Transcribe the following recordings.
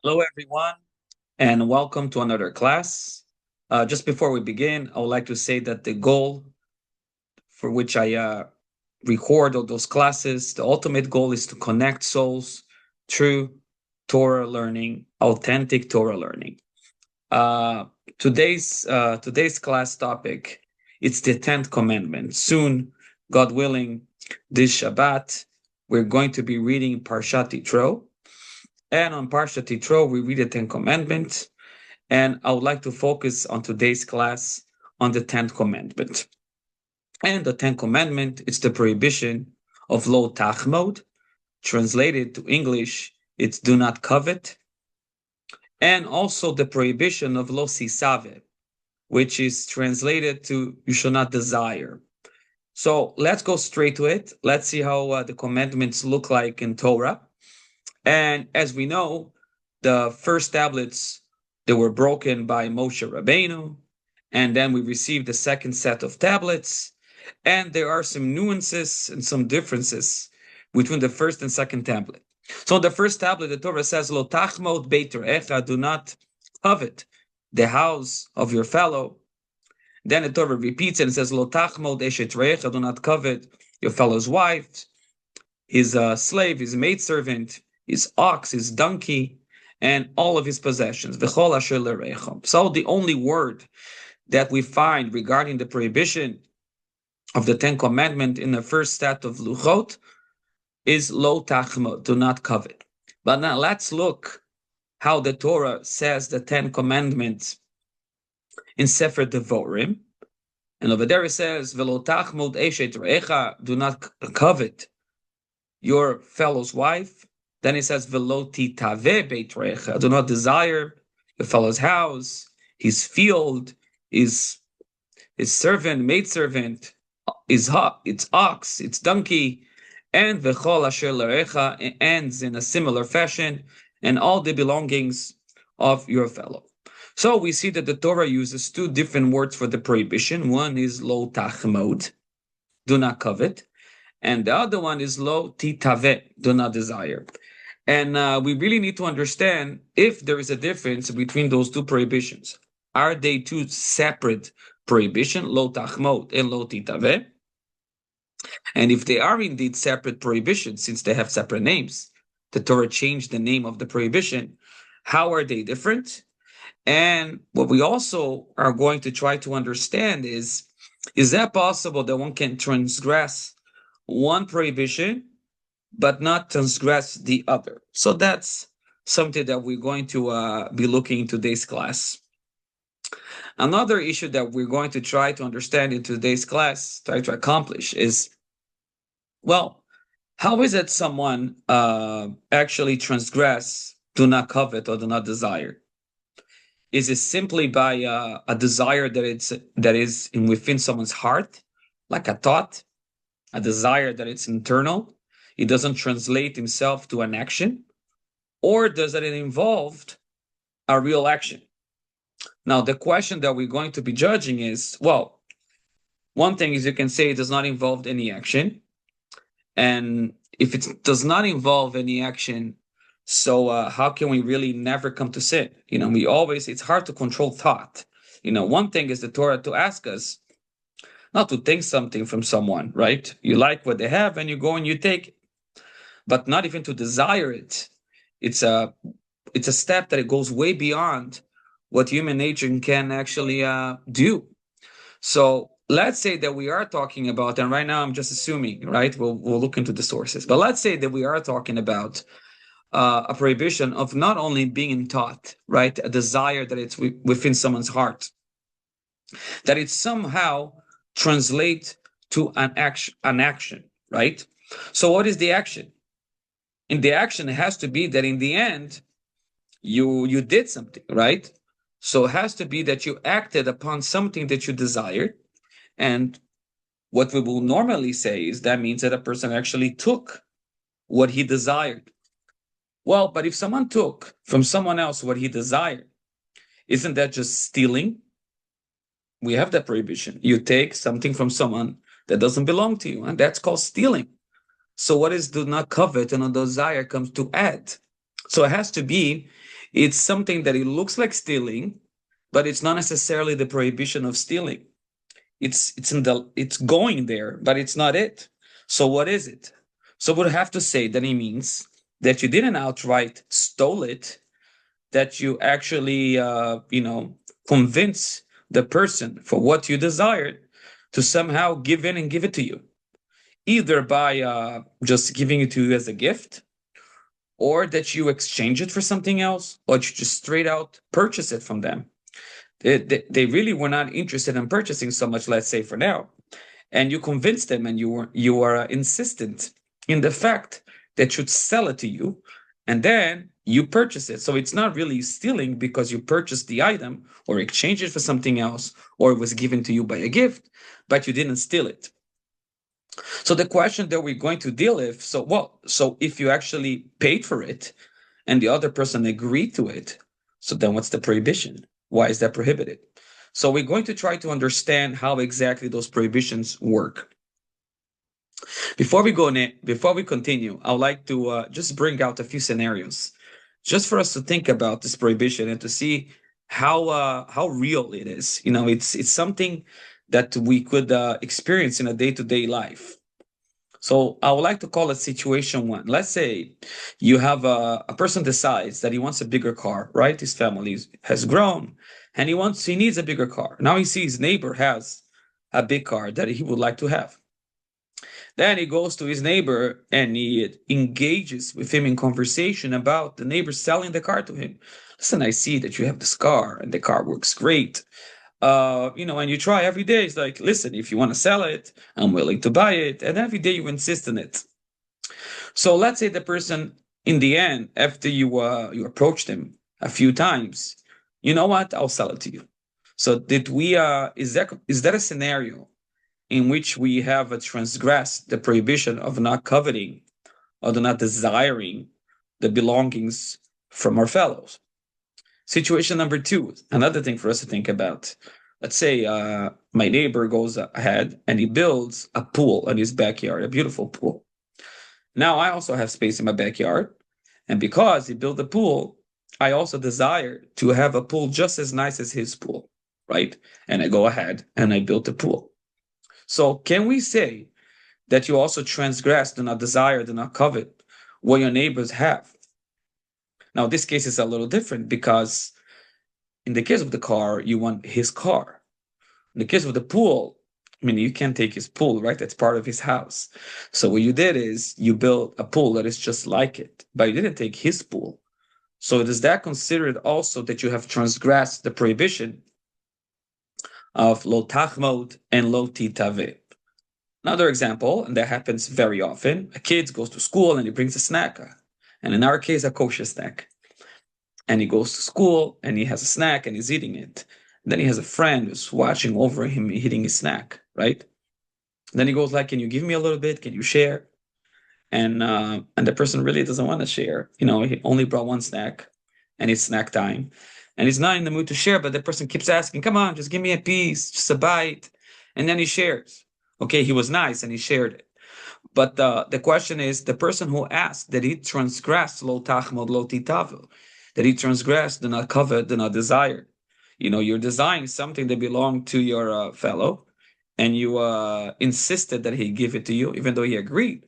Hello, everyone, and welcome to another class. Just before we begin, I would like to say that the goal for which I record all those classes, the ultimate goal is to connect souls through Torah learning, authentic Torah learning. Uh, today's class topic, it's the 10th commandment. Soon, God willing, this Shabbat, we're going to be reading Parshat Yitro. And on Parshat Yitro, we read the 10 commandments. And I would like to focus on today's class on the 10th commandment. And the 10th commandment is the prohibition of lo tachmod. Translated to English, it's do not covet. And also the prohibition of lo sisave, which is translated to you shall not desire. So let's go straight to it. Let's see how the commandments look like in Torah. And as we know, the first tablets, they were broken by Moshe Rabbeinu, and then we received the second set of tablets, and there are some nuances and some differences between the first and second tablet. So the first tablet, the Torah says, Lo tachmod beit re'echa, do not covet the house of your fellow. Then the Torah repeats it and says, Lo tachmod eshet re'echa, do not covet your fellow's wife, his slave, his maidservant, his ox, his donkey, and all of his possessions. So the only word that we find regarding the prohibition of the 10 commandments in the first set of Luchot is lo tachmod, do not covet. But now let's look how the Torah says the 10 commandments in Sefer Devorim. And over there it says, Velo tachmod eshet re'echa, do not covet your fellow's wife. Then it says, Velo titave beit re'echa, do not desire your fellow's house, his field, his servant, maidservant, his ox, its donkey, and v'chol asher l'recha ends in a similar fashion, and all the belongings of your fellow. So we see that the Torah uses two different words for the prohibition. One is lo tachmod, do not covet, and the other one is lo titave, do not desire. And we really need to understand if there is a difference between those two prohibitions. Are they two separate prohibitions, lo tachmod and lo titave? And if they are indeed separate prohibitions, since they have separate names, the Torah changed the name of the prohibition, how are they different? And what we also are going to try to understand is that possible that one can transgress one prohibition but not transgress the other? So that's something that we're going to be looking in today's class. Another issue that we're going to try to understand in today's class, try to accomplish, is, well, how is it someone actually transgress, do not covet, or do not desire? Is it simply by a desire that is within someone's heart, like a thought, a desire that it's internal? It doesn't translate himself to an action, or does it involve a real action? Now, the question that we're going to be judging is, well, one thing is you can say it does not involve any action. And if it does not involve any action, so how can we really never come to sin? It's hard to control thought. One thing is the Torah to ask us not to think something from someone, right? You like what they have and you go and you take it, but not even to desire it. It's a step that it goes way beyond what human nature can actually do. So let's say that we are talking about, and right now I'm just assuming, right? We'll look into the sources, but let's say that we are talking about a prohibition of not only being taught, right? A desire that it's within someone's heart, that it somehow translates to an action, right? So what is the action? In the action, it has to be that in the end, you did something, right? So it has to be that you acted upon something that you desired. And what we will normally say is that means that a person actually took what he desired. Well, but if someone took from someone else what he desired, isn't that just stealing? We have that prohibition. You take something from someone that doesn't belong to you, and that's called stealing. So what is do not covet and a desire comes to add? So it has to be It's something that it looks like stealing, but it's not necessarily the prohibition of stealing. It's going there, but it's not it. So what is it? So we'd have to say that it means that you didn't outright stole it, that you actually convince the person for what you desired to somehow give in and give it to you, either by just giving it to you as a gift, or that you exchange it for something else, or you just straight out purchase it from them. They really were not interested in purchasing so much, let's say for now, and you convinced them, and you are insistent in the fact that should sell it to you, and then you purchase it. So it's not really stealing because you purchased the item or exchange it for something else, or it was given to you by a gift, but you didn't steal it. So the question that we're going to deal with, so if you actually paid for it and the other person agreed to it, so then what's the prohibition? Why is that prohibited? So we're going to try to understand how exactly those prohibitions work. Before we continue, I would like to just bring out a few scenarios, just for us to think about this prohibition and to see how real it is. It's something that we could experience in a day-to-day life. So I would like to call it situation one. Let's say you have a person decides that he wants a bigger car, right? His family has grown and he needs a bigger car. Now he sees his neighbor has a big car that he would like to have. Then he goes to his neighbor and he engages with him in conversation about the neighbor selling the car to him. Listen, I see that you have this car and the car works great. And you try every day. It's like, listen, if you want to sell it, I'm willing to buy it. And every day you insist on it. So let's say the person, in the end, after you approached him a few times, you know what? I'll sell it to you. So is that a scenario in which we have transgressed the prohibition of not coveting or not desiring the belongings from our fellows? Situation number two, another thing for us to think about. Let's say my neighbor goes ahead and he builds a pool in his backyard, a beautiful pool. Now I also have space in my backyard. And because he built a pool, I also desire to have a pool just as nice as his pool, right? And I go ahead and I built a pool. So can we say that you also transgress, do not desire, do not covet what your neighbors have? Now, this case is a little different because in the case of the car, you want his car. In the case of the pool, I mean, you can't take his pool, right? That's part of his house. So what you did is you built a pool that is just like it, but you didn't take his pool. So is that considered also that you have transgressed the prohibition of lo tachmod and lo titave? Another example, and that happens very often, a kid goes to school and he brings a snack. And in our case, a kosher snack. And he goes to school and he has a snack and he's eating it. And then he has a friend who's watching over him eating his snack, right? And then he goes like, can you give me a little bit? Can you share? And the person really doesn't want to share. He only brought one snack and it's snack time. And he's not in the mood to share, but the person keeps asking, come on, just give me a piece, just a bite. And then he shares. Okay, he was nice and he shared it. But the question is, the person who asked, did he transgress lo tachmod lo titavu? That he transgressed, do not covet, do not desire. You're desiring something that belonged to your fellow, and you insisted that he give it to you, even though he agreed.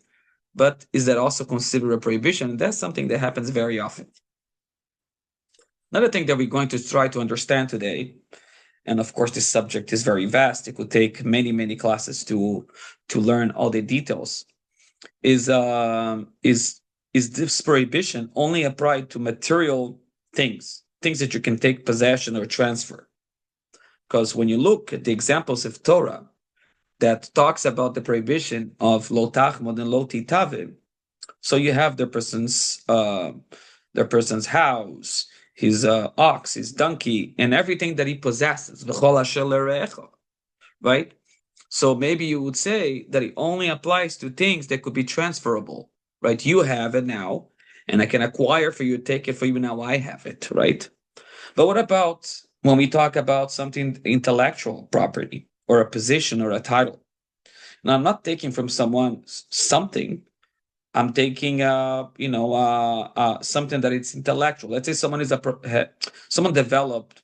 But is that also considered a prohibition? That's something that happens very often. Another thing that we're going to try to understand today, and of course this subject is very vast, it could take many, many classes to learn all the details, is this prohibition only applied to material things that you can take possession or transfer? Because when you look at the examples of Torah that talks about the prohibition of lo tachmod and lo titavim, so you have the person's house, his ox, his donkey, and everything that he possesses, right? So maybe you would say that it only applies to things that could be transferable, right? You have it now, and I can acquire for you, take it for you, now I have it, right? But what about when we talk about something intellectual property, or a position or a title? Now, I'm not taking from someone something, I'm taking something that it's intellectual. Let's say someone someone developed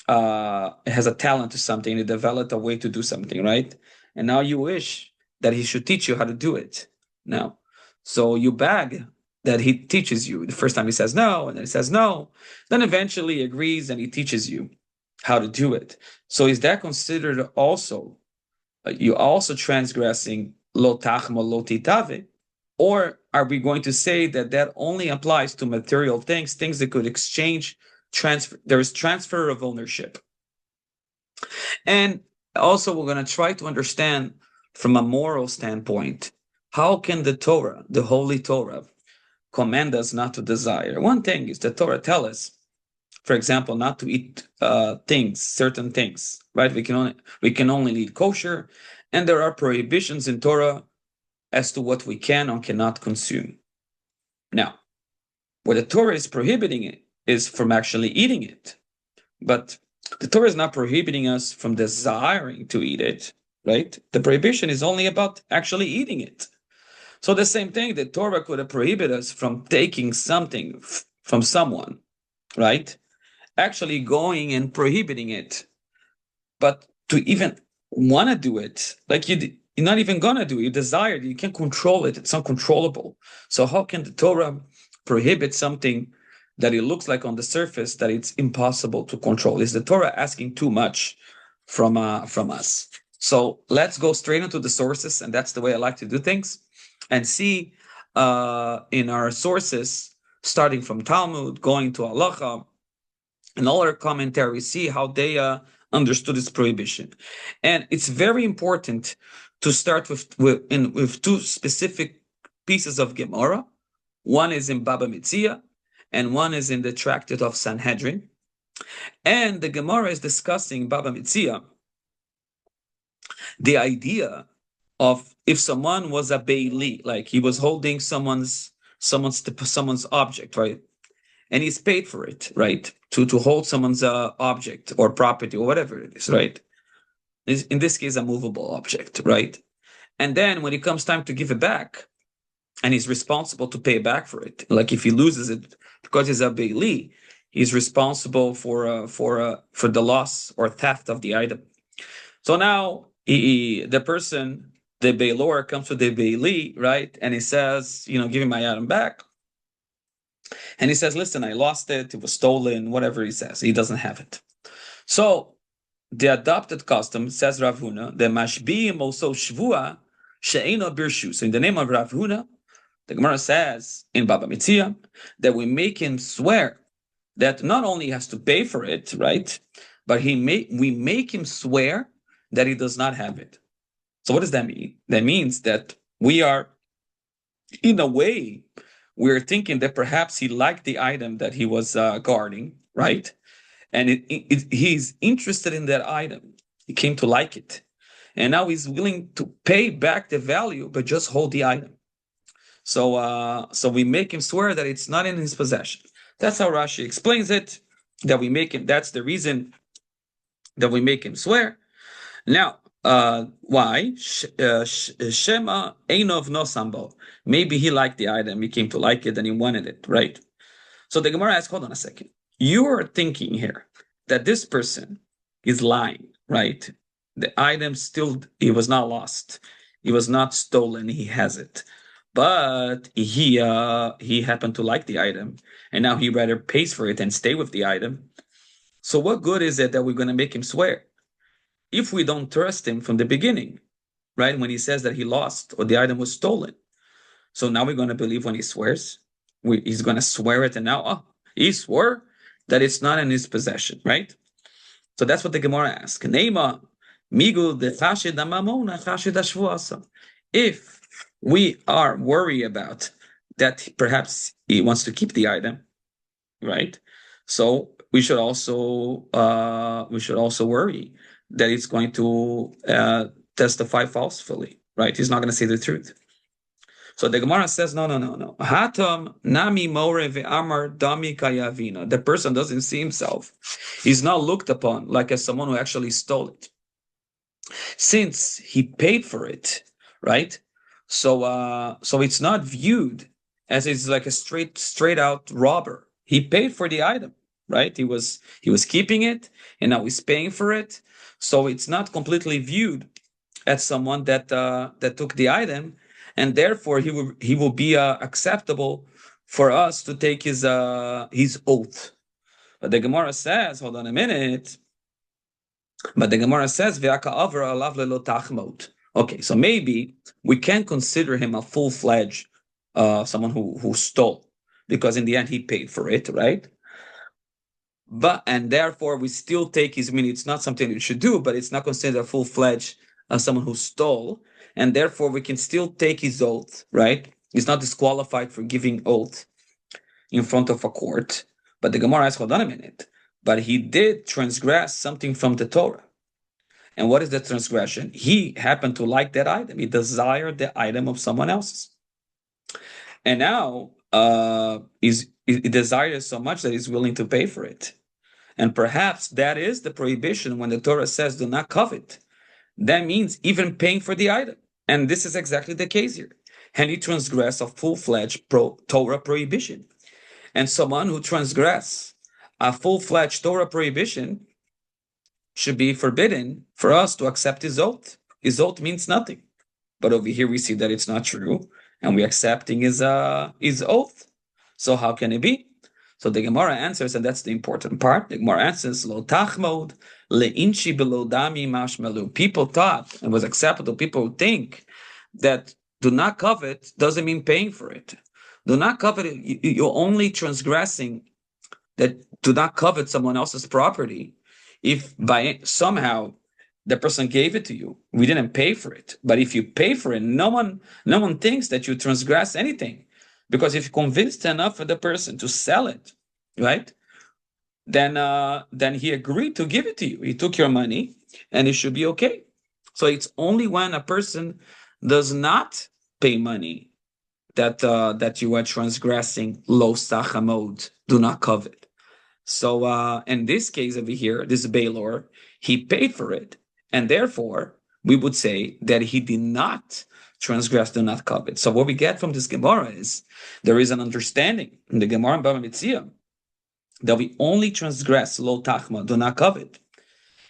has a talent to something, he developed a way to do something, right? And now you wish that he should teach you how to do it. Now, so you beg that he teaches you. The first time he says no, and then he says no, then eventually he agrees and he teaches you how to do it. So is that considered also you also transgressing lo tachma lo titave? Or are we going to say that that only applies to material things, things that could exchange, transfer? There is transfer of ownership. And also, we're going to try to understand from a moral standpoint, how can the Torah, the Holy Torah, command us not to desire? One thing is the Torah tells us, for example, not to eat certain things, right? We can only eat kosher, and there are prohibitions in Torah as to what we can or cannot consume. Now, where the Torah is prohibiting it is from actually eating it, but the Torah is not prohibiting us from desiring to eat it, right? The prohibition is only about actually eating it. So the same thing, the Torah could have prohibited us from taking something from someone, right? Actually going and prohibiting it. But to even want to do it, like you're not even going to do it, you desire it, you can't control it, it's uncontrollable. So how can the Torah prohibit something that it looks like on the surface that it's impossible to control? Is the Torah asking too much from us? So let's go straight into the sources, and that's the way I like to do things, and see in our sources, starting from Talmud, going to Halacha, and all our commentaries, see how they understood this prohibition. And it's very important to start with two specific pieces of Gemara. One is in Baba Metzia, and one is in the Tractate of Sanhedrin. And the Gemara is discussing Baba Metzia, the idea of if someone was a Beili, like he was holding someone's object, right? And he's paid for it, right? To hold someone's object or property or whatever it is, right? In this case, a movable object, right? And then when it comes time to give it back, and he's responsible to pay back for it. Like if he loses it because he's a Beili, he's responsible for the loss or theft of the item. So now the Beilor comes to the Beili, right? And he says, give me my item back. And he says, listen, I lost it. It was stolen, whatever he says. He doesn't have it. So the adopted custom, says Rav Huna, the mashbiim also shvua she'eno birshu. So in the name of Rav Huna, the Gemara says in Baba Metzia that we make him swear that not only he has to pay for it, right? But we make him swear that he does not have it. So what does that mean? That means that we are, in a way, we're thinking that perhaps he liked the item that he was guarding, right? And he's interested in that item. He came to like it. And now he's willing to pay back the value, but just hold the item. So we make him swear that it's not in his possession. That's how Rashi explains it, that we make him, that's the reason that we make him swear. Now, why? Shema Einov no sambo. Maybe he liked the item, he came to like it, and he wanted it, right? So the Gemara asks, hold on a second. You are thinking here that this person is lying, right? The item he was not lost. He was not stolen, he has it. But he happened to like the item, and now he rather pays for it and stay with the item. So what good is it that we're going to make him swear if we don't trust him from the beginning, right? When he says that he lost or the item was stolen. So now we're going to believe when he swears. He's going to swear it, and now he swore that it's not in his possession, right? So that's what the Gemara asks. Neima migu de chashid amamona chashid ashvuasa. If we are worried about that perhaps he wants to keep the item, right? So we should also worry that it's going to testify falsely, right? He's not going to say the truth. So the Gemara says, no. Hatam nami more ve'amar dami kayavina. The person doesn't see himself. He's not looked upon like as someone who actually stole it. Since he paid for it, right? So it's not viewed as it's like a straight out robber. He paid for the item, right? He was keeping it, and now he's paying for it. So it's not completely viewed as someone that took the item, and therefore he will be acceptable for us to take his oath. But the Gemara says, hold on a minute. But the Gemara says, okay, so maybe we can consider him a full-fledged someone who stole, because in the end he paid for it, right? And therefore we still take his meaning. It's not something you should do, but it's not considered a full-fledged someone who stole, and therefore we can still take his oath, right? He's not disqualified for giving oath in front of a court. But the Gemara asks, hold on a minute. But he did transgress something from the Torah. And what is the transgression? He happened to like that item. He desired the item of someone else's. And now he desired it so much that he's willing to pay for it. And perhaps that is the prohibition when the Torah says do not covet. That means even paying for the item. And this is exactly the case here. And he transgressed a full-fledged Torah prohibition. And someone who transgress a full-fledged Torah prohibition should be forbidden for us to accept his oath. His oath means nothing. But over here we see that it's not true, and we're accepting his oath. So how can it be? So the Gemara answers, and that's the important part. The Gemara answers, Lo tachmod leinchi below dami mashmalu. People thought, and was acceptable, people think that do not covet doesn't mean paying for it. Do not covet, you're only transgressing that do not covet someone else's property if by somehow the person gave it to you. We didn't pay for it. But if you pay for it, no one thinks that you transgress anything. Because if you convinced enough of the person to sell it, right, then he agreed to give it to you. He took your money, and it should be okay. So it's only when a person does not pay money that you are transgressing lo sachamod, do not covet. So in this case over here, this Baylor, he paid for it, and therefore we would say that he did not transgress, do not covet. So what we get from this Gemara is there is an understanding in the Gemara in Bava Metzia that we only transgress lo tachma, do not covet,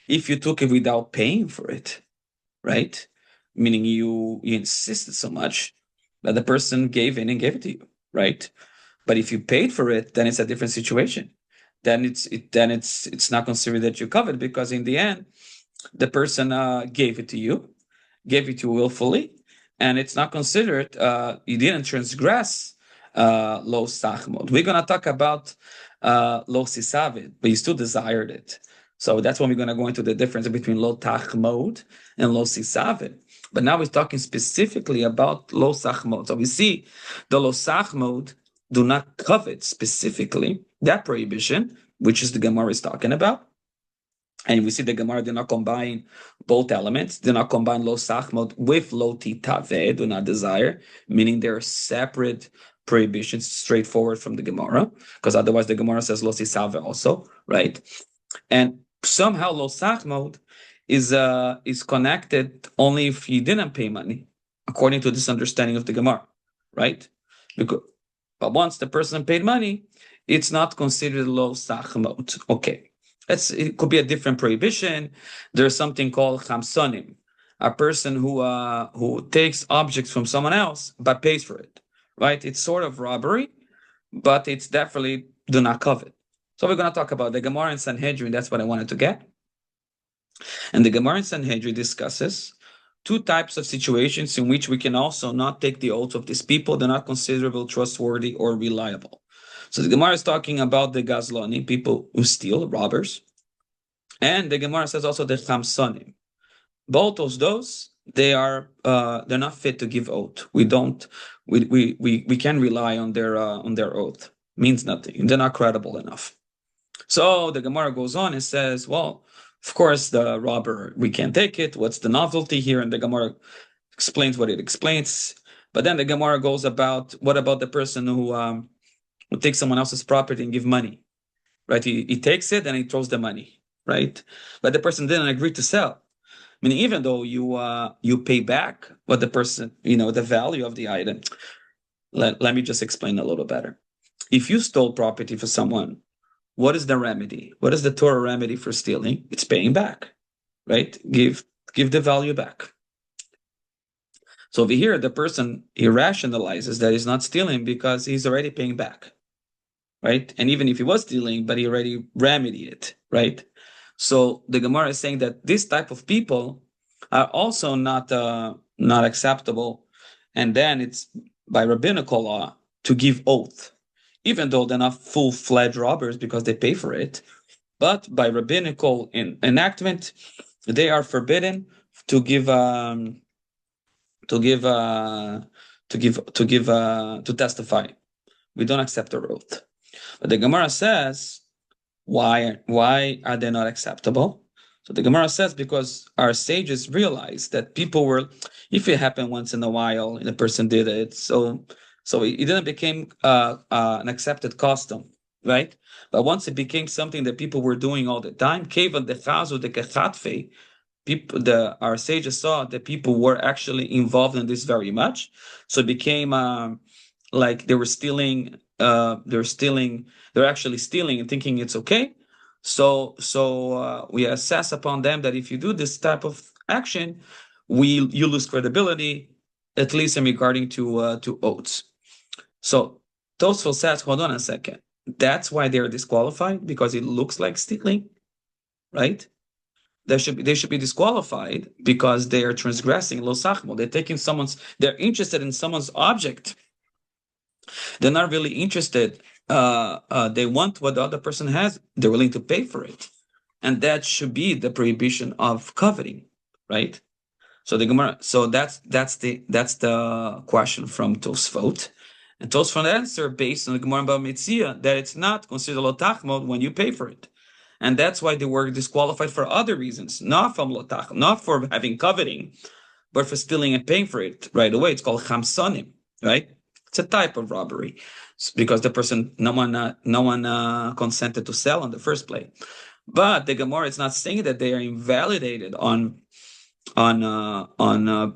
if you took it without paying for it, right? Meaning you insisted so much that the person gave in and gave it to you, right? But if you paid for it, then it's a different situation. Then it's not considered that you covered, because in the end, the person gave it to you willfully, and it's not considered you didn't transgress lo sachmod. We're gonna talk about lo sisavid, but you still desired it. So that's when we're gonna go into the difference between lo tachmod and lo sisavid. But now we're talking specifically about lo sachmod. So we see the lo sachmod, do not covet, specifically that prohibition, which is the Gemara is talking about. And we see the Gemara did not combine both elements, did not combine lo sachmod with lo titave, do not desire, meaning they're separate prohibitions, straightforward from the Gemara, because otherwise the Gemara says lo sisave also, right? And somehow lo sachmod is connected only if you didn't pay money, according to this understanding of the Gemara, right? But once the person paid money, it's not considered lo sachmod. Okay, it could be a different prohibition. There's something called chamsonim, a person who takes objects from someone else but pays for it, right? It's sort of robbery, but it's definitely do not covet. So we're going to talk about the Gemara in Sanhedrin. That's what I wanted to get. And the Gemara in Sanhedrin discusses two types of situations in which we can also not take the oath of these people. They're not considerable, trustworthy, or reliable. So the Gemara is talking about the Gazlani, people who steal, robbers. And the Gemara says also the Chamsonim. Both of those, they're not fit to give oath. We can rely on their oath. Means nothing. They're not credible enough. So the Gemara goes on and says, well, of course, the robber, we can't take it. What's the novelty here? And the Gemara explains what it explains. But then the Gemara goes about, what about the person who takes someone else's property and give money, right? He takes it and he throws the money, right? But the person didn't agree to sell. Meaning, even though you pay back what the person, the value of the item. Let me just explain a little better. If you stole property for someone, what is the remedy? What is the Torah remedy for stealing? It's paying back, right? Give the value back. So over here, the person, he rationalizes that he's not stealing because he's already paying back, right? And even if he was stealing, but he already remedied it, right? So the Gemara is saying that this type of people are also not acceptable, and then it's by rabbinical law to give oath, even though they're not full-fledged robbers because they pay for it. But by rabbinical enactment, they are forbidden to give to give to testify. We don't accept their oath. But the Gemara says, why are they not acceptable? So the Gemara says because our sages realized that people were, if it happened once in a while and a person did it, so it didn't become an accepted custom, right? But once it became something that people were doing all the time, our sages saw that people were actually involved in this very much, so it became like they were stealing. They're actually stealing and thinking it's okay. So we assess upon them that if you do this type of action, you lose credibility, at least in regarding to oaths. So Tosfos says, hold on a second. That's why they're disqualified, because it looks like stealing, right? They should be disqualified because they are transgressing lo sachmo. They're interested in someone's object. They're not really interested. They want what the other person has. They're willing to pay for it, and that should be the prohibition of coveting, right? So the Gemara. So that's the question from Tosfot, and Tosfot answer based on the Gemara about Mitzia that it's not considered lo tachmod when you pay for it. And that's why they were disqualified for other reasons, not from lotach, not for having coveting, but for stealing and paying for it right away. It's called chamsonim, right? It's a type of robbery because the person, no one consented to sell in the first place. But the Gemara is not saying that they are invalidated on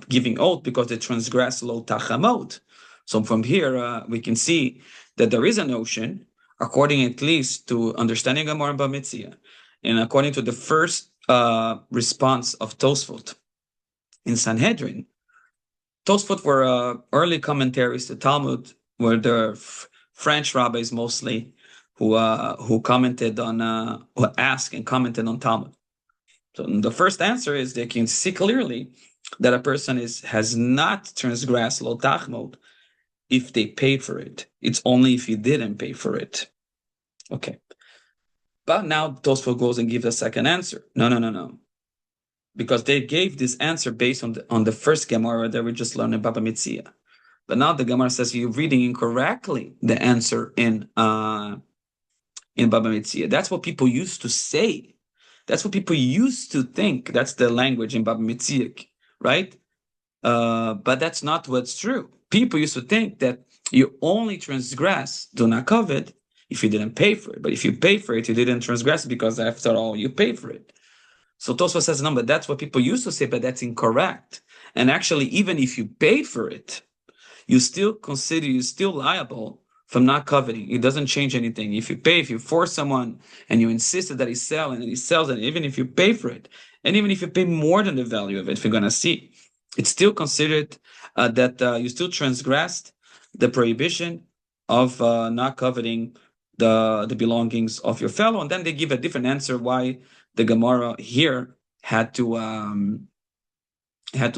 giving oath because they transgress lo tachamot. So from here we can see that there is a notion, according at least to understanding Gemara Bamitzia, and according to the first response of Tosfot in Sanhedrin. Tosfot were early commentaries to Talmud, were the French rabbis mostly who commented on, who asked and commented on Talmud. So the first answer is they can see clearly that a person has not transgressed lo tachmod if they paid for it. It's only if you didn't pay for it. Okay. But now Tosfot goes and gives a second answer. No. Because they gave this answer based on the first Gemara that we just learned in Baba Mitzia. But now the Gemara says you're reading incorrectly the answer in Baba Mitzia. That's what people used to say. That's what people used to think. That's the language in Baba Mitzia, right? But that's not what's true. People used to think that you only transgress, do not covet, if you didn't pay for it. But if you pay for it, you didn't transgress because after all, you paid for it. So Tosfos says, no, but that's what people used to say, but that's incorrect. And actually, even if you paid for it, you still consider you're still liable from not coveting. It doesn't change anything. If you force someone and you insisted that he sell and he sells it, even if you pay for it, and even if you pay more than the value of it, if you're going to see, it's still considered that you still transgressed the prohibition of not coveting the belongings of your fellow. And then they give a different answer why the Gemara here had to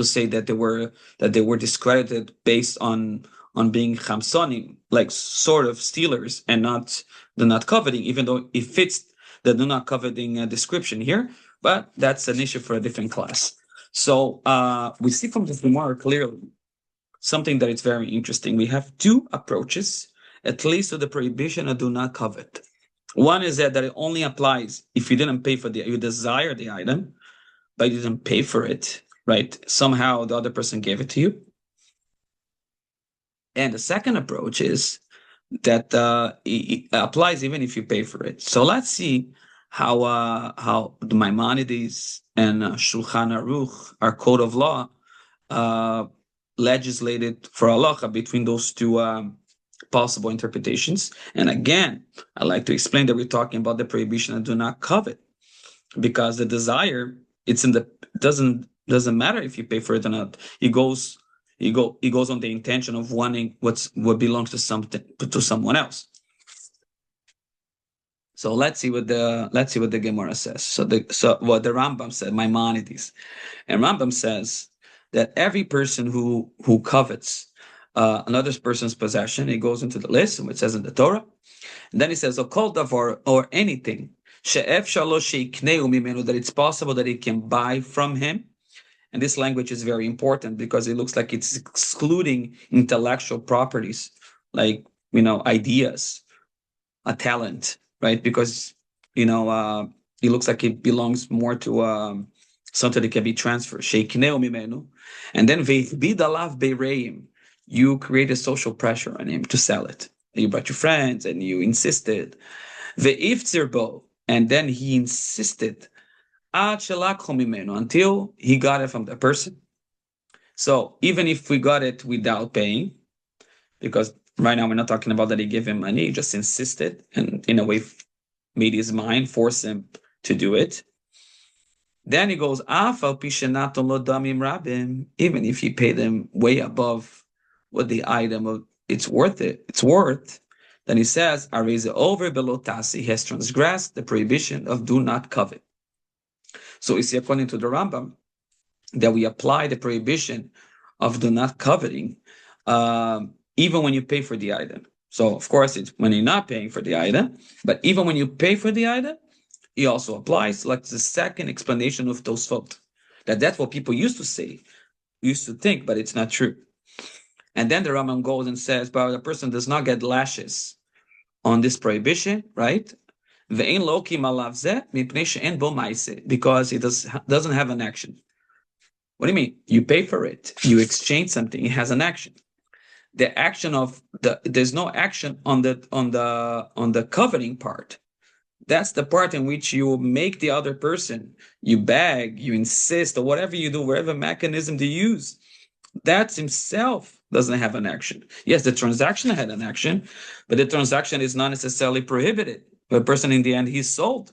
say that they were discredited based on being chamsonim, like sort of stealers, and not coveting, even though it fits the do not coveting description here. But that's an issue for a different class. So we see from this Gemara clearly something that is very interesting. We have two approaches, at least to the prohibition of do not covet. One is that it only applies if you didn't pay for you desire the item, but you didn't pay for it, right? Somehow the other person gave it to you. And the second approach is that it applies even if you pay for it. So let's see how the Maimonides and Shulchan Aruch, our code of law, legislated for halacha between those two possible interpretations. And again, I like to explain that we're talking about the prohibition of do not covet, because the desire, it's in the doesn't matter if you pay for it or not. It goes on the intention of wanting what belongs to someone else. So let's see what the Gemara says. So what the Rambam said, Maimonides, and Rambam says that every person who covets another person's possession, it goes into the list, which says in the Torah. And then he says, "Okol davar," or anything, she'ef shalosh sheikneu mimenu, that it's possible that he can buy from him. And this language is very important because it looks like it's excluding intellectual properties, like ideas, a talent, right? Because it looks like it belongs more to something that can be transferred. Sheikneu mimenu, and then ve'bidalav bereim, you create a social pressure on him to sell it. You brought your friends and you insisted. Ve'iftzirbo, and then he insisted until he got it from the person. So even if we got it without paying, because right now we're not talking about that he gave him money, he just insisted and in a way made his mind force him to do it. Then he goes, even if you pay them way above what the item it's worth, then he says, over below tasi, he has transgressed the prohibition of do not covet. So we see, according to the Rambam, that we apply the prohibition of do not coveting even when you pay for the item. So, of course, it's when you're not paying for the item, but even when you pay for the item, it also applies, like the second explanation of Tosfot. That's what people used to say, used to think, but it's not true. And then the Rambam goes and says, but the person does not get lashes on this prohibition, right? Because he doesn't have an action. What do you mean? You pay for it, you exchange something, it has an action. The action of there's no action on the coveting part. That's the part in which you make the other person, you beg, you insist, or whatever you do, whatever mechanism to use, that himself doesn't have an action. Yes, the transaction had an action, but the transaction is not necessarily prohibited. The person in the end, he's sold.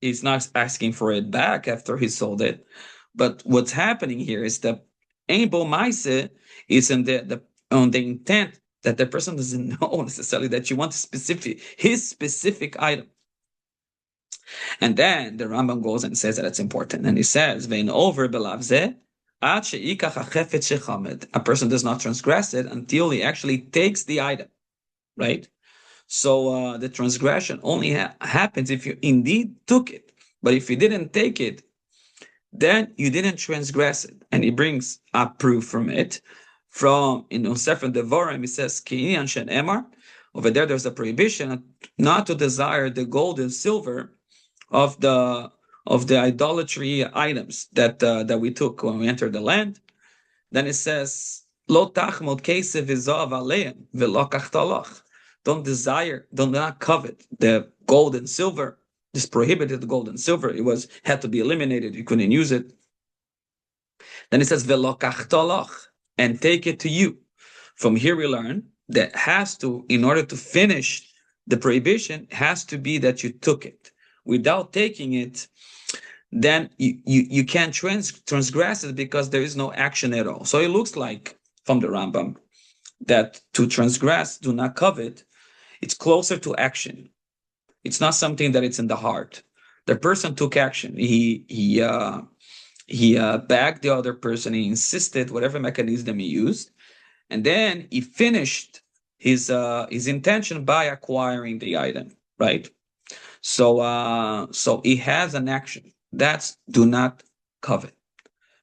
He's not asking for it back after he sold it. But what's happening here is that Einbo Maise is on the intent that the person doesn't know necessarily that you want his specific item. And then the Rambam goes and says that it's important. And he says, Vein over belavze, a person does not transgress it until he actually takes the item, right? So the transgression only happens if you indeed took it. But if you didn't take it, then you didn't transgress it. And he brings a proof from it. From Sefer Devarim, he says, Ki'inyan shen emar. Over there's a prohibition not to desire the gold and silver of the idolatry items that we took when we entered the land. Then it says, Lo tachmod kesev v'zav aleim v'lo kachtalach. Do not covet the gold and silver. This prohibited the gold and silver. It had to be eliminated. You couldn't use it. Then it says, V'lo kachtalach, and take it to you. From here we learn that in order to finish the prohibition, has to be that you took it. Without taking it, then you can't transgress it because there is no action at all. So it looks like, from the Rambam, that to transgress, do not covet, it's closer to action. It's not something that it's in the heart. The person took action. He backed the other person. He insisted, whatever mechanism he used, and then he finished his intention by acquiring the item, right? So he has an action. That's do not covet.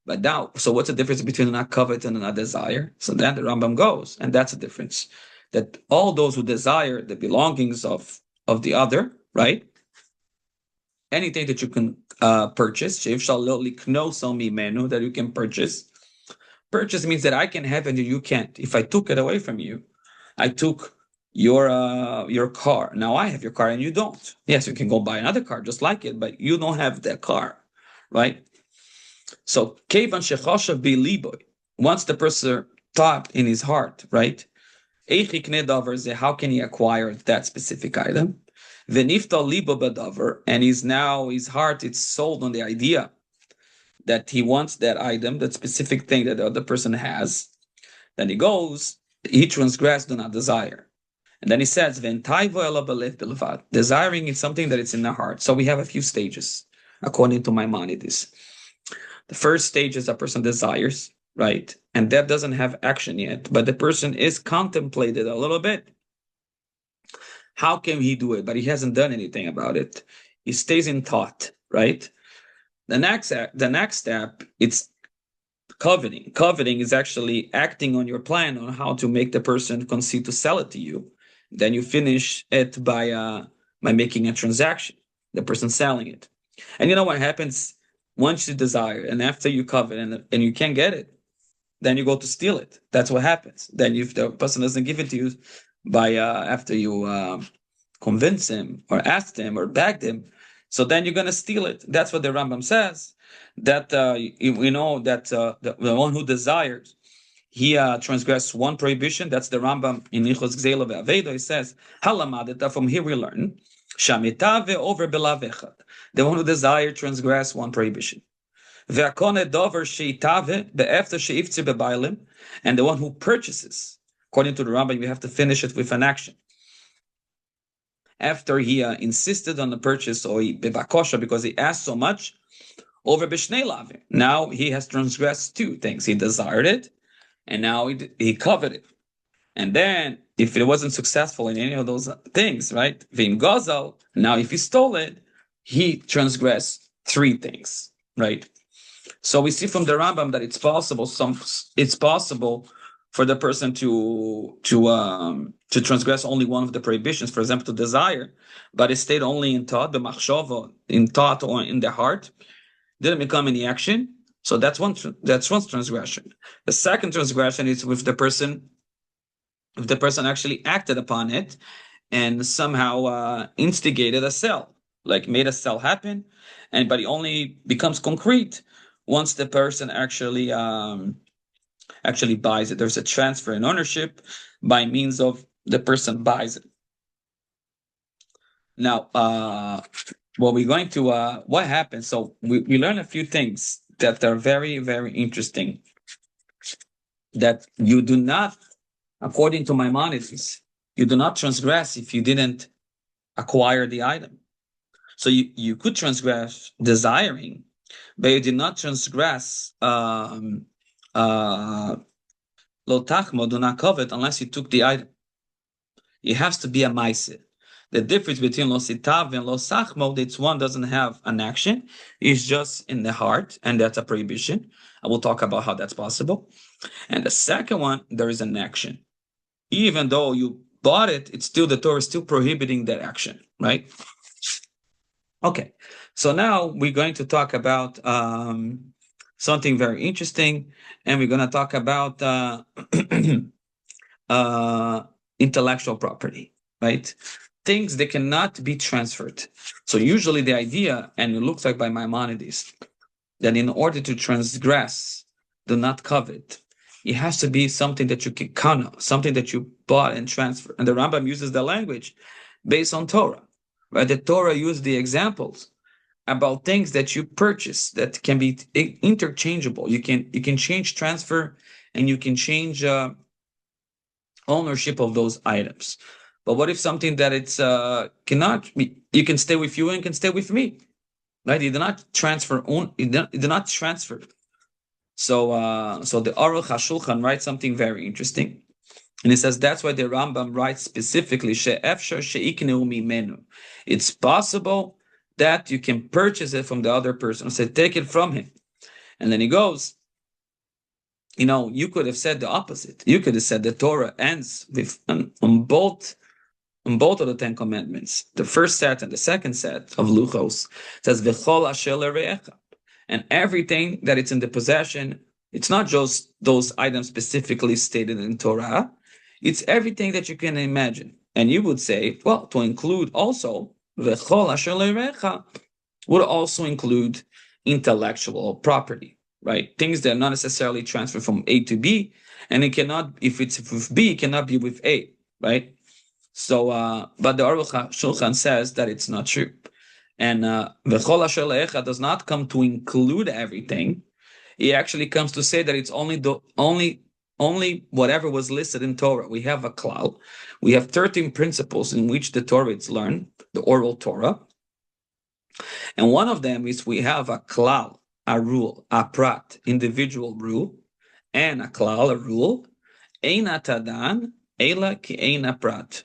But now, so what's the difference between not covet and not desire? So then the Rambam goes, and that's the difference. That all those who desire the belongings of the other, right? Anything that you can purchase, that you can purchase. Purchase means that I can have it and you can't. If I took it away from you, I took your car. Now I have your car and you don't. Yes, you can go buy another car just like it, but you don't have that car, right? So kevan shechoshav biliboy. Once the person thought in his heart, right? How can he acquire that specific item? Venifta libo badavar, and he's now his heart is sold on the idea that he wants that item, that specific thing that the other person has. Then he goes, he transgressed, do not desire. And then he says, desiring is something that is in the heart. So we have a few stages, according to Maimonides. The first stage is a person desires, right? And that doesn't have action yet, but the person is contemplated a little bit. How can he do it? But he hasn't done anything about it. He stays in thought, right? The next step, it's coveting. Coveting is actually acting on your plan on how to make the person concede to sell it to you. Then you finish it by making a transaction, the person selling it. And you know what happens once you desire and after you covet and you can't get it, then you go to steal it. That's what happens. Then if the person doesn't give it to you by after you convince him or ask him or begged him, so then you're going to steal it. That's what the Rambam says, that we know that the one who desires, he transgressed one prohibition. That's the Rambam in Nichos Gzela ve'Aveda. He says, Halamadeta, from here we learn, Shamita ve'over belavechad. The one who desires transgress one prohibition. Ve'akone dover sheitave be'efter sheiftze be'bailim. And the one who purchases, according to the Rambam, you have to finish it with an action. After he insisted on the purchase, or bebakosha, because he asked so much, over b'shnei lavim. Now he has transgressed two things. He desired it, and now he coveted it. And then, if it wasn't successful in any of those things, right? Vim gozal. Now, if he stole it, he transgressed three things, right? So we see from the Rambam that it's possible. It's possible for the person to transgress only one of the prohibitions, for example, to desire, but it stayed only in thought, the machshava, in thought or in the heart, didn't become any action. So that's one transgression. The second transgression is with the person, if the person actually acted upon it and somehow instigated a sale, like made a sale happen, but it only becomes concrete once the person actually buys it. There's a transfer in ownership by means of the person buys it. Now, what happens? So we learn a few things that are very, very interesting, that you do not, according to Maimonides, you do not transgress if you didn't acquire the item. So you could transgress desiring, but you did not transgress lo tachmo, do not covet, unless you took the item. It has to be a maaseh. The difference between lo sitav and lo sachmo, that one doesn't have an action, is just in the heart, and that's a prohibition. I will talk about how that's possible. And the second one, there is an action. Even though you bought it, it's still, the Torah is still prohibiting that action, right? Okay, so now we're going to talk about something very interesting, and we're going to talk about intellectual property, right? Things that cannot be transferred. So usually the idea, and it looks like by Maimonides, that in order to transgress, do not covet, it has to be something that you can count on, something that you bought and transferred. And the Rambam uses the language based on Torah, right? The Torah used the examples about things that you purchase that can be interchangeable. You can change, transfer, and you can change ownership of those items. But what if something that it's cannot be? You can stay with you and can stay with me, right? You do not transfer. You do not transfer. So the Aruch HaShulchan writes something very interesting, and he says that's why the Rambam writes specifically she'efshar she'ikneu mimenu. It's possible that you can purchase it from the other person, or say take it from him, and then he goes. You could have said the opposite. You could have said the Torah ends with on both of the 10 commandments. The first set and the second set of luchos says v'chol asher l're'echa, and everything that it's in the possession. It's not just those items specifically stated in Torah. It's everything that you can imagine. And you would say, well, to include also v'chol asher leirecha would also include intellectual property, right? Things that are not necessarily transferred from A to B, and it cannot, if it's with B, it cannot be with A, right? So, but the Aruch Shulchan says that it's not true. And v'chol asher leirecha does not come to include everything. It actually comes to say that it's only whatever was listed in Torah. We have a klal. We have 13 principles in which the Torah is learned, the oral Torah. And one of them is we have a klal, a rule, a prat, individual rule, and a klal, a rule, eina tadan, ela ki eina prat.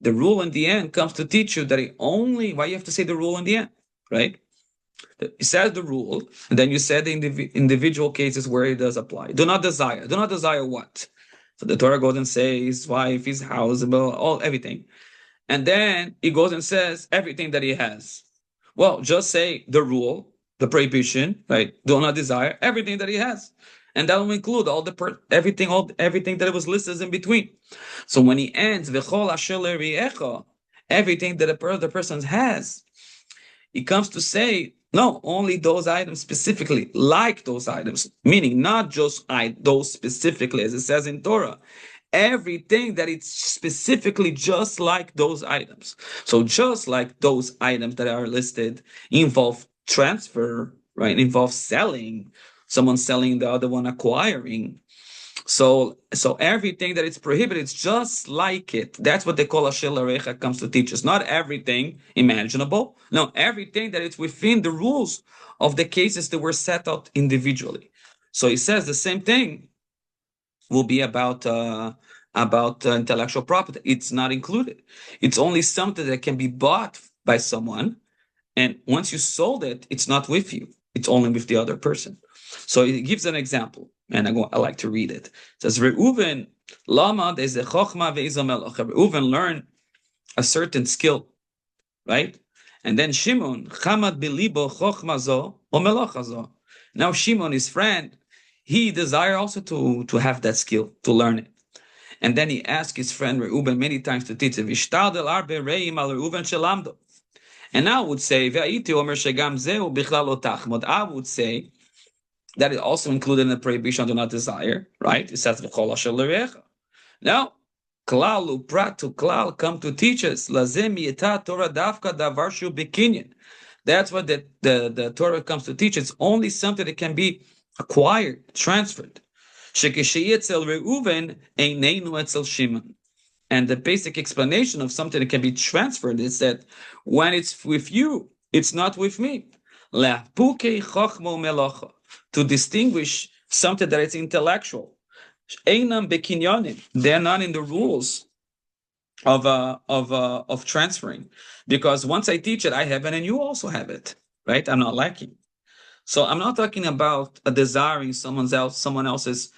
The rule in the end comes to teach you that why you have to say the rule in the end, right? It says the rule, and then you said the individual cases where it does apply. Do not desire. Do not desire what? So the Torah goes and says his wife, his house, everything. And then he goes and says everything that he has. Well, just say the rule, the prohibition, right? Do not desire everything that he has. And that will include everything that was listed in between. So when he ends, everything that the person has, he comes to say, no, only those items specifically, like those items, meaning not just those specifically, as it says in Torah, everything that it's specifically just like those items. So just like those items that are listed involve transfer, right? Involve selling, someone selling, the other one acquiring. So everything that is prohibited, it's just like it. That's what they call Asher Larecha comes to teach us. Not everything imaginable. No, everything that is within the rules of the cases that were set out individually. So he says the same thing will be about intellectual property. It's not included. It's only something that can be bought by someone, and once you sold it, it's not with you. It's only with the other person. So he gives an example, and I like to read it. It says, Reuven lamad eze chochma ve'izo melech. Reuven learned a certain skill, right? And then Shimon chamad bilibo chochma zo o melacha zo. Now Shimon, his friend, he desired also to have that skill, to learn it. And then he asked his friend Reuben many times to teach him. And I would say, I would say that it also included in the prohibition do not desire, right? It says, now, klal uprat to klal come to teach us. That's what the Torah comes to teach. It's only something that can be acquired, transferred. And the basic explanation of something that can be transferred is that when it's with you, it's not with me. To distinguish something that is intellectual. They're not in the rules of transferring. Because once I teach it, I have it and you also have it, right? I'm not lacking. So I'm not talking about desiring someone else's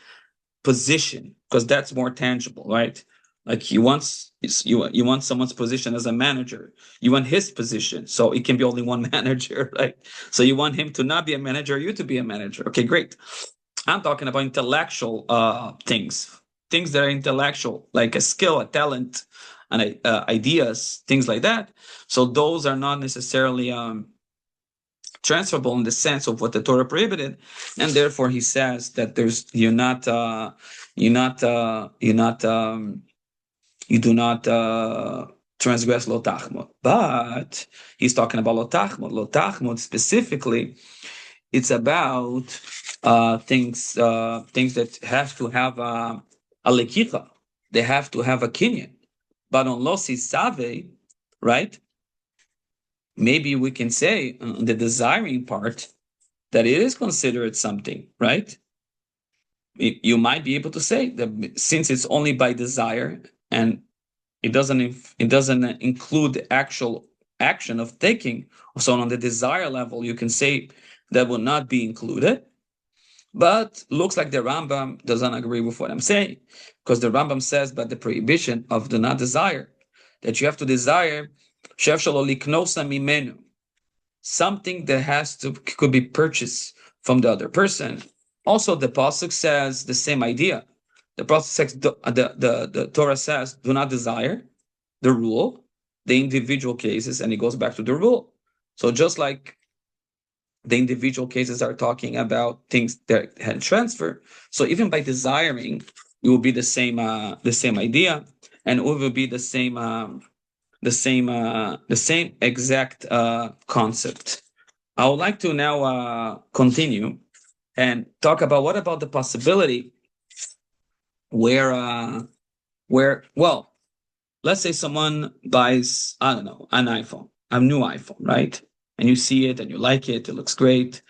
position, because that's more tangible, right? Like you want someone's position as a manager. You want his position, so it can be only one manager, right? So you want him to not be a manager, you to be a manager. Okay, great. I'm talking about intellectual things that are intellectual, like a skill, a talent, and ideas, things like that. So those are not necessarily transferable in the sense of what the Torah prohibited, and therefore he says that you do not transgress lo tachmod. But he's talking about lo tachmod. Lo tachmod specifically, it's about things that have to have a lekicha. They have to have a kinyan. But on lo sisave, right? Maybe we can say the desiring part that it is considered something, right? You might be able to say that since it's only by desire and it doesn't include the actual action of taking, so on the desire level, you can say that will not be included. But looks like the Rambam doesn't agree with what I'm saying, because the Rambam says that the prohibition of the not desire, that you have to desire something that could be purchased from the other person. Also, the pasuk says the same idea. The pasuk says the Torah says, "Do not desire," the rule, the individual cases, and it goes back to the rule. So just like the individual cases are talking about things that had transfer, so even by desiring, it will be the same idea, and it will be the same exact concept. I would like to now continue and talk about what about the possibility where well, let's say someone buys, I don't know, an iPhone, a new iPhone, right? And you see it and you like it, it looks great.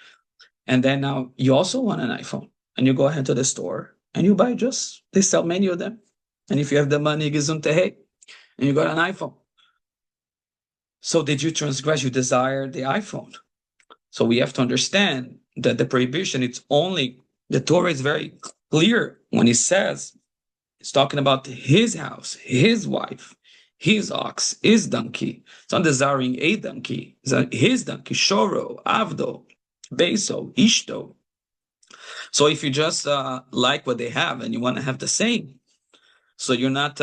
And then now you also want an iPhone and you go ahead to the store and you buy just, they sell many of them. And if you have the money, gesundheit, hey, and you got an iPhone. So did you transgress? You desire the iPhone. So we have to understand that the prohibition, it's only, the Torah is very clear when it says, it's talking about his house, his wife, his ox, his donkey. It's not desiring a donkey. It's his donkey, Shoro, Avdo, Beso, Ishto. So if you just like what they have and you want to have the same, so you're not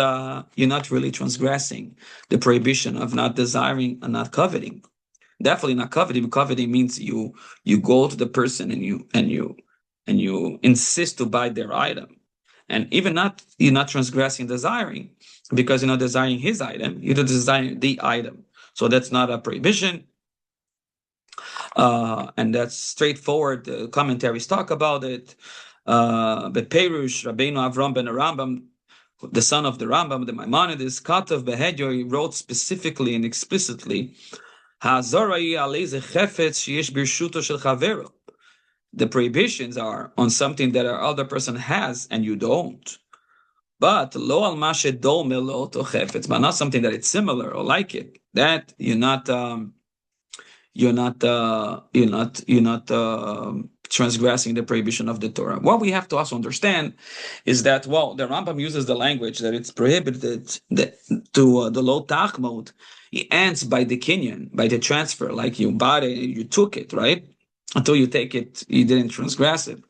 really transgressing the prohibition of not desiring and not coveting. Definitely not coveting. Coveting means you go to the person and you insist to buy their item. And even not, you're not transgressing desiring, because you're not desiring his item, you're desiring the item. So that's not a prohibition. And that's straightforward. The commentaries talk about it. But Perush, Rabbeinu Avram ben Rambam, the son of the Rambam, the Maimonides, Katav Behedyo, he wrote specifically and explicitly, the prohibitions are on something that our other person has and you don't. But lo al mashe dome lo to chefetz, but not something that it's similar or like it. That you're not transgressing the prohibition of the Torah. What we have to also understand is that, well, the Rambam uses the language that it's prohibited to the low tachmod. It ends by the kinyan, by the transfer, like you bought it, you took it, right? Until you take it, you didn't transgress it.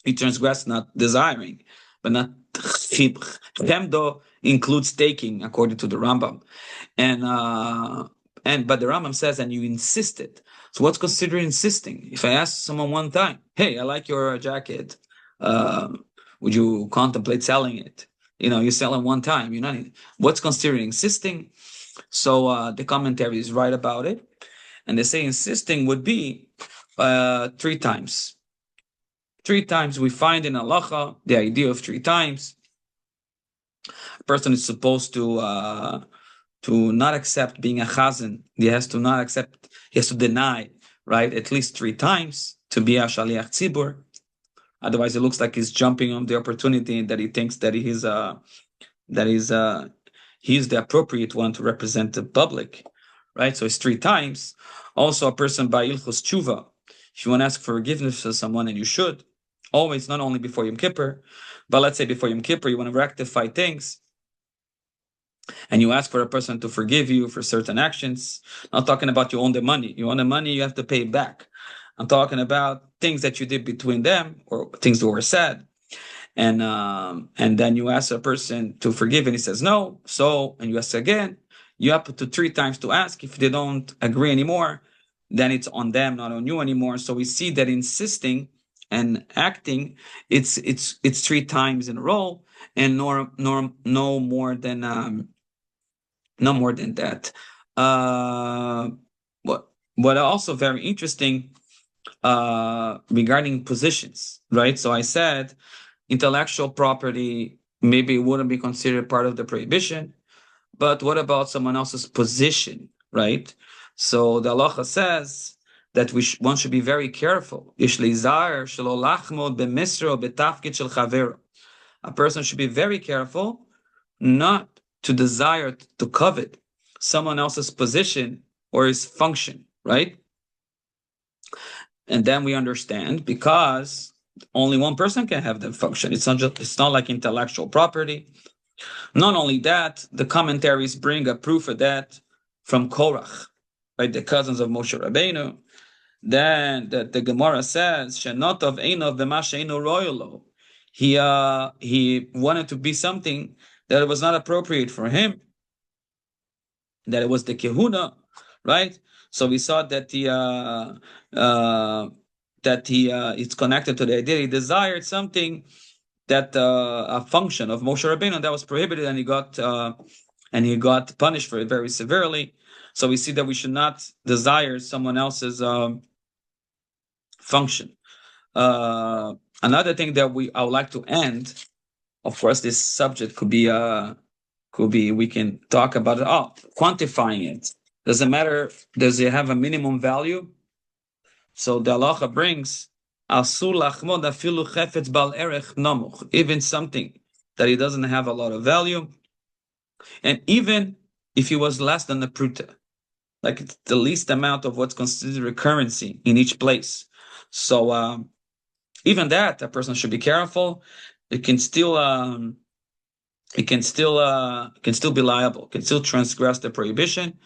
You transgress not desiring, but not chemdo includes taking, according to the Rambam. But the Rambam says, and you insisted. So what's considered insisting? If I ask someone one time, hey, I like your jacket, would you contemplate selling it? You sell it one time. What's considered insisting? So the commentary is right about it, and they say insisting would be 3 times. 3 times we find in halacha the idea of 3 times. A person is supposed to not accept being a chazan. He has to deny, right, at least 3 times to be a shaliach tzibur. Otherwise, it looks like he's jumping on the opportunity that he thinks that he's the appropriate one to represent the public, right? So it's 3 times. Also, a person by ilchos tshuva, if you want to ask for forgiveness for someone, and you should, always, not only before Yom Kippur, but let's say before Yom Kippur, you want to rectify things, and you ask for a person to forgive you for certain actions. Not talking about you own the money. You own the money, you have to pay it back. I'm talking about things that you did between them or things that were said. And then you ask a person to forgive and he says no. And you ask again. You have to 3 times to ask. If they don't agree anymore, then it's on them, not on you anymore. So we see that insisting and acting, it's 3 times in a row, and no more than that. What also very interesting regarding positions, right? So I said intellectual property maybe wouldn't be considered part of the prohibition, but what about someone else's position, right? So the halacha says that one should be very careful. A person should be very careful not to desire to covet someone else's position or his function, right? And then we understand, because only one person can have that function. It's not like intellectual property. Not only that, the commentaries bring a proof of that from Korach, right? The cousins of Moshe Rabbeinu. Then the Gemara says, "Shenotov einov v'masheinu royalo." He wanted to be something that was not appropriate for him. that it was the Kehuna, right? So we saw that it's connected to the idea he desired something that a function of Moshe Rabbeinu that was prohibited, and he got punished for it very severely. So we see that we should not desire someone else's function. Another thing that I would like to end. Of course, this subject could be we can talk about it. Quantifying it. Does it matter? Does it have a minimum value? So the halacha brings even something that it doesn't have a lot of value, and even if it was less than a pruta, like it's the least amount of what's considered a currency in each place. So even that, a person should be careful. It can still be liable, can still transgress the prohibition.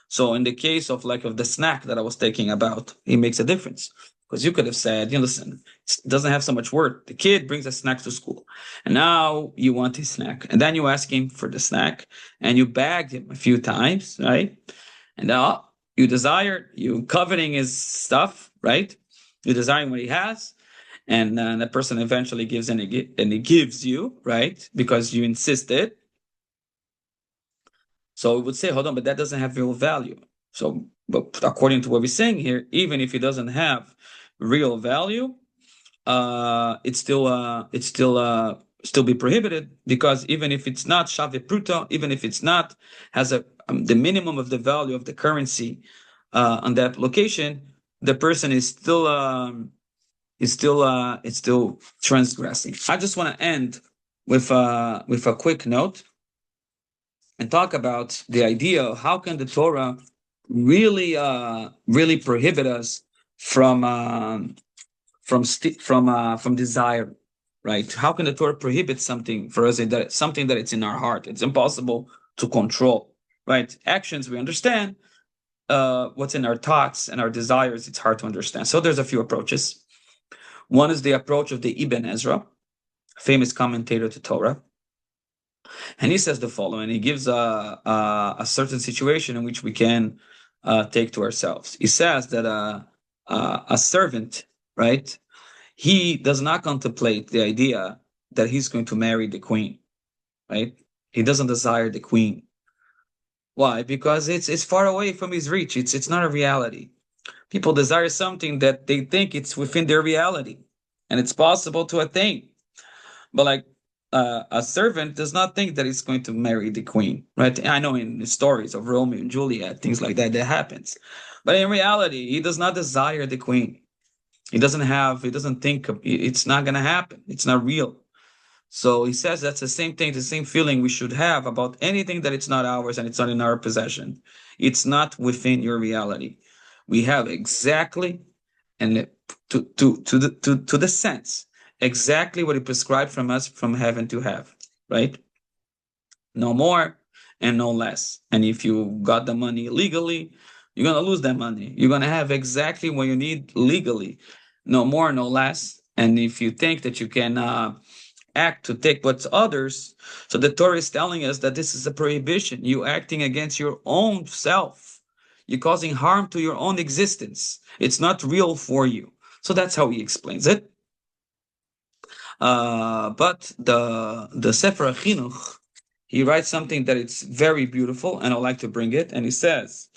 So in the case of the snack that I was taking about, it makes a difference. Because you could have said, listen, it doesn't have so much work. The kid brings a snack to school, and now you want his snack. And then you ask him for the snack, and you begged him a few times, right? And now you coveting his stuff, right? You desiring what he has, and the person eventually gives and he gives you, right? Because you insisted. So we would say, hold on, but that doesn't have real value. So, but according to what we're saying here, even if it doesn't have real value, it's still be prohibited, because even if it's not shave pruta, even if it's not has the minimum of the value of the currency on that location, the person is still transgressing. I just want to end with a quick note and talk about the idea of how can the Torah really prohibit us from desire, right? How can the Torah prohibit something for us something that it's in our heart? It's impossible to control, right? Actions we understand, what's in our thoughts and our desires, it's hard to understand. So there's a few approaches. One is the approach of the Ibn Ezra, famous commentator to Torah. And he says the following. He gives a certain situation in which we can take to ourselves. He says that a servant, right, he does not contemplate the idea that he's going to marry the queen, right? He doesn't desire the queen. Why? Because it's far away from his reach. It's not a reality. People desire something that they think it's within their reality, and it's possible to attain. But a servant does not think that he's going to marry the queen, right? I know in the stories of Romeo and Juliet, things like that happens. But in reality, he does not desire the queen. He doesn't think it's not going to happen. It's not real. So he says that's the same thing, the same feeling we should have about anything that it's not ours and it's not in our possession. It's not within your reality. We have exactly, and to the sense, exactly what he prescribed from us from heaven to have, right? No more and no less. And if you got the money legally, you're going to lose that money. You're going to have exactly what you need legally. No more, no less. And if you think that you can act to take what's others, so the Torah is telling us that this is a prohibition. You acting against your own self. You're causing harm to your own existence. It's not real for you. So that's how he explains it. But the Sefer Chinuch, he writes something that it's very beautiful, and I'd like to bring it. And he says,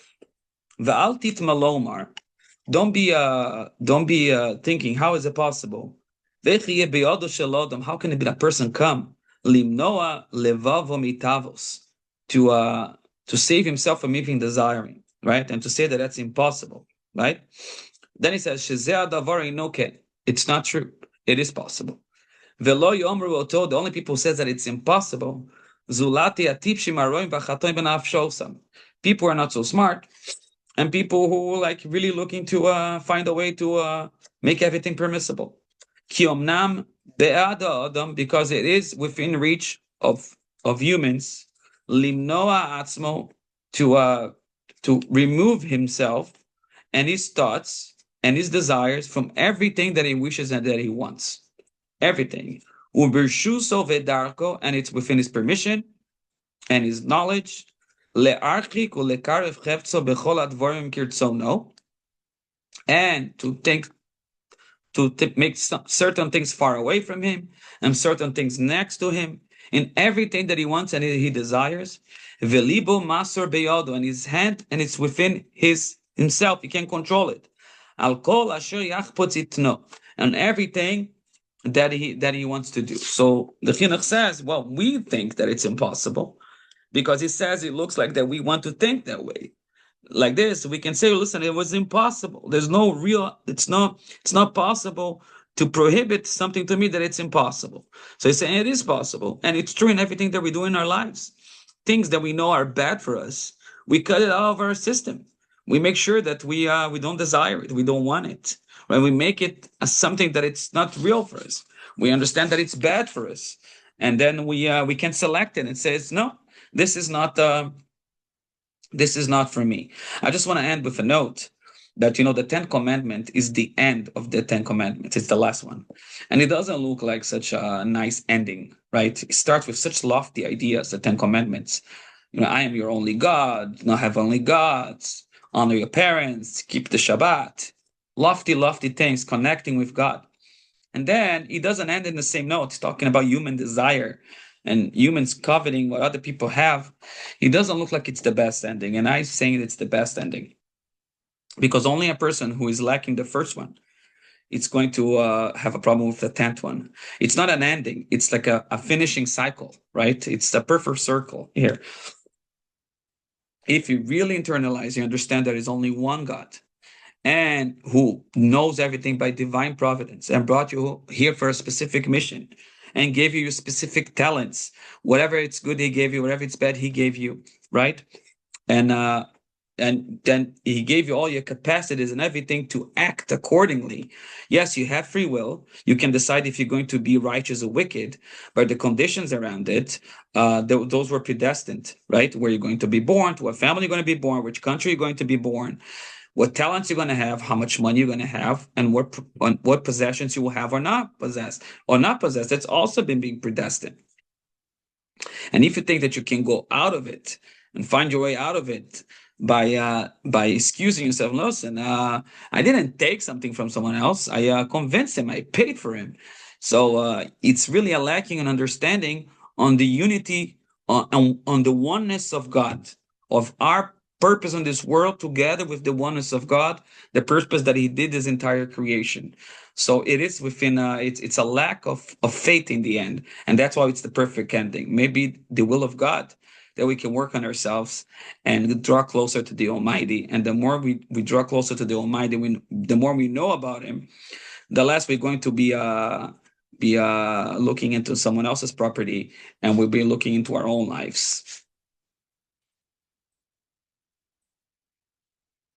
"V'al titma lomar." Don't be thinking, how is it possible? How can it be a person come limnoa levavo mitavos to save himself from even desiring, right? And to say that that's impossible, right? Then he says, it's not true. It is possible. The only people who says that it's impossible, people are not so smart, and people who really looking to find a way to make everything permissible. Because it is within reach of humans, limnoa atzmo, to remove himself and his thoughts and his desires from everything that he wishes and that he wants. Everything. And it's within his permission and his knowledge. le'archik u'lekarev chefzo bechol advorim kirtzono, and to make certain things far away from him and certain things next to him in everything that he wants and he desires. Velibo masor beyodo, and his hand, and it's within himself. He can control it. Al kol asher yachpotz itno, and everything that he wants to do. So the chinuch says, well, we think that it's impossible because he says it looks like that we want to think that way like this. We can say, listen, it was impossible. There's no real, it's not possible to prohibit something to me that it's impossible. So he's saying it is possible, and it's true in everything that we do in our lives. Things that we know are bad for us, we cut it out of our system. We make sure that we don't desire it, we don't want it. When we make it as something that it's not real for us, we understand that it's bad for us, and then we can select it and says, no, this is not this is not for me. I just want to end with a note that, the 10th commandment is the end of the 10 commandments. It's the last one. And it doesn't look like such a nice ending, right? It starts with such lofty ideas, the 10 commandments. I am your only God, not have only gods, honor your parents, keep the Shabbat. Lofty, lofty things, connecting with God. And then he doesn't end in the same note. He's talking about human desire and humans coveting what other people have. It doesn't look like it's the best ending. And I'm saying it's the best ending because only a person who is lacking the first one, it's going to have a problem with the 10th one. It's not an ending. It's like a finishing cycle, right? It's a perfect circle here. If you really internalize, you understand there is only one God and who knows everything by divine providence and brought you here for a specific mission and gave you your specific talents. Whatever it's good, he gave you. Whatever it's bad, he gave you, right? And then he gave you all your capacities and everything to act accordingly. Yes, you have free will. You can decide if you're going to be righteous or wicked, but the conditions around it, those were predestined, right? Where you're going to be born, to what family you're going to be born, which country you're going to be born, what talents you're going to have, how much money you're going to have, and what possessions you will have or not possess. That's also been being predestined. And if you think that you can go out of it and find your way out of it by excusing yourself, listen, I didn't take something from someone else. I convinced him. I paid for him. So it's really a lacking in understanding on the unity, on the oneness of God, of our purpose in this world, together with the oneness of God, the purpose that He did this entire creation. So it is within it's a lack of faith in the end, and that's why it's the perfect ending. Maybe the will of God that we can work on ourselves and draw closer to the Almighty. And the more we draw closer to the Almighty, the more we know about Him, the less we're going to be looking into someone else's property, and we'll be looking into our own lives.